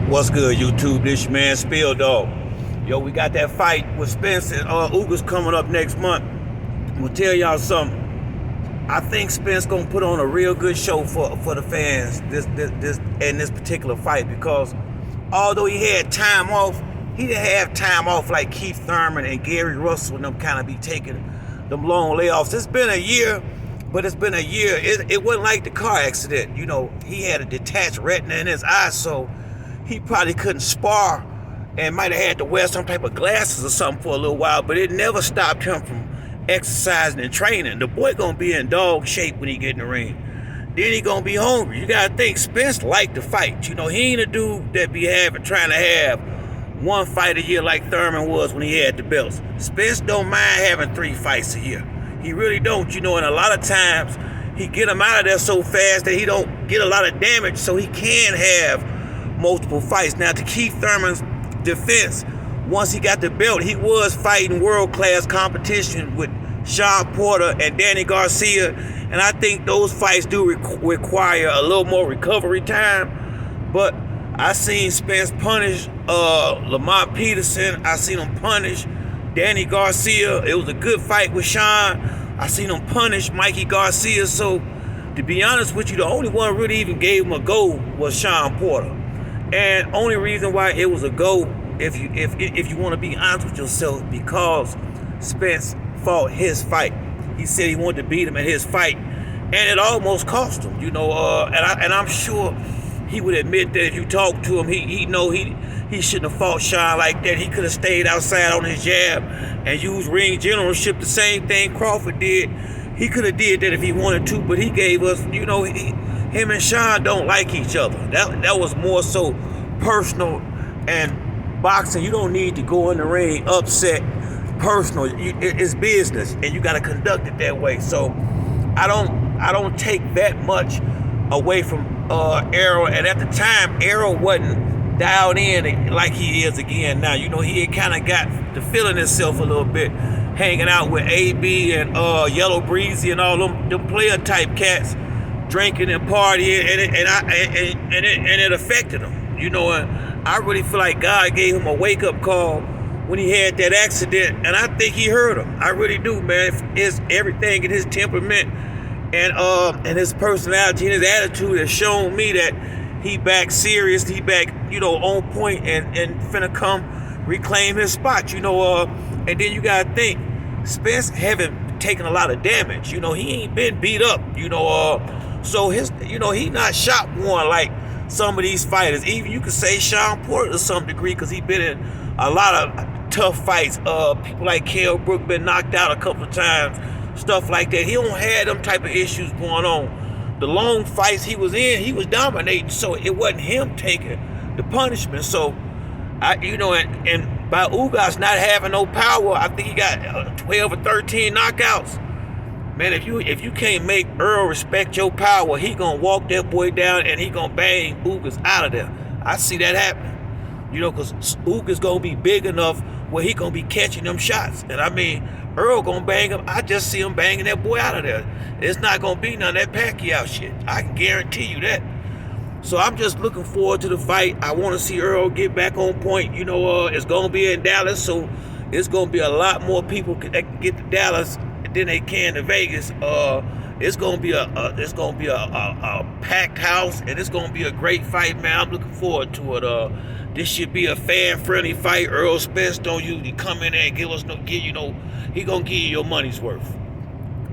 What's good, YouTube? This your man Spill Dog. Yo, we got that fight with Spence and Ugas coming up next month. I'm gonna tell y'all something. I think Spence gonna put on a real good show for the fans this particular fight, because although he had time off, he didn't have time off like Keith Thurman and Gary Russell and them kind of be taking them long layoffs. It's been a year, but it's been a year. It wasn't like the car accident. You know, he had a detached retina in his eye, so he probably couldn't spar and might have had to wear some type of glasses or something for a little while, but it never stopped him from exercising and training. The boy gonna be in dog shape when he get in the ring. Then he gonna be hungry. You gotta think, Spence like to fight. You know, he ain't a dude that be trying to have one fight a year like Thurman was when he had the belts. Spence don't mind having 3 fights a year. He really don't, you know, and a lot of times he get him out of there so fast that he don't get a lot of damage, so he can have multiple fights. Now, to Keith Thurman's defense, once he got the belt, he was fighting world-class competition with Sean Porter and Danny Garcia, and I think those fights do require a little more recovery time. But I seen Spence punish Lamont Peterson. I seen him punish Danny Garcia. It was a good fight with Sean. I seen him punish Mikey Garcia. So, to be honest with you, the only one really even gave him a go was Sean Porter. And only reason why it was a go, if you want to be honest with yourself, because Spence fought his fight. He said he wanted to beat him at his fight, and it almost cost him. You know, and I'm sure he would admit that if you talk to him, he know he shouldn't have fought Sean like that. He could have stayed outside on his jab and used ring generalship. The same thing Crawford did. He could have did that if he wanted to, but he gave us, you know, him and Sean don't like each other. That was more so personal, and boxing, you don't need to go in the ring upset personal. It's business, and you got to conduct it that way. So I don't take that much away from Errol. And at the time, Errol wasn't dialed in like he is again now. You know, he had kind of got to feeling himself a little bit, hanging out with AB and Yellow Breezy and all them player type cats, drinking and partying, and it affected him. You know, I really feel like God gave him a wake-up call when he had that accident, and I think he heard him. I really do, man. It's everything in his temperament and his personality and his attitude has shown me that he back serious, he back, you know, on point and finna come reclaim his spot, you know. And then you gotta think, Spence haven't taken a lot of damage. You know, he ain't been beat up, you know, so his, you know, he not shot one like some of these fighters. Even you could say Sean Porter to some degree, because he been in a lot of tough fights. People like Kell Brook been knocked out a couple of times, stuff like that. He don't have them type of issues going on. The long fights he was in, he was dominating, so it wasn't him taking the punishment. So, you know, and by Ugas not having no power, I think he got 12 or 13 knockouts. Man, if you can't make Earl respect your power, he gonna walk that boy down and he gonna bang Ugas out of there. I see that happening. You know, because Ugas gonna be big enough where he gonna be catching them shots. And I mean, Earl gonna bang him. I just see him banging that boy out of there. It's not gonna be none of that Pacquiao shit. I can guarantee you that. So I'm just looking forward to the fight. I want to see Earl get back on point. You know, it's gonna be in Dallas, so it's gonna be a lot more people that can get to Dallas than they can to Vegas. It's gonna be a packed house, and it's gonna be a great fight, man. I'm looking forward to it. This should be a fan-friendly fight. Errol Spence don't usually come in there and he gonna give you your money's worth.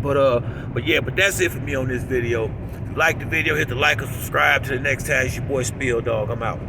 But yeah, that's it for me on this video. If you like the video, hit the like and subscribe. Till the next time, it's your boy Spill Dog. I'm out.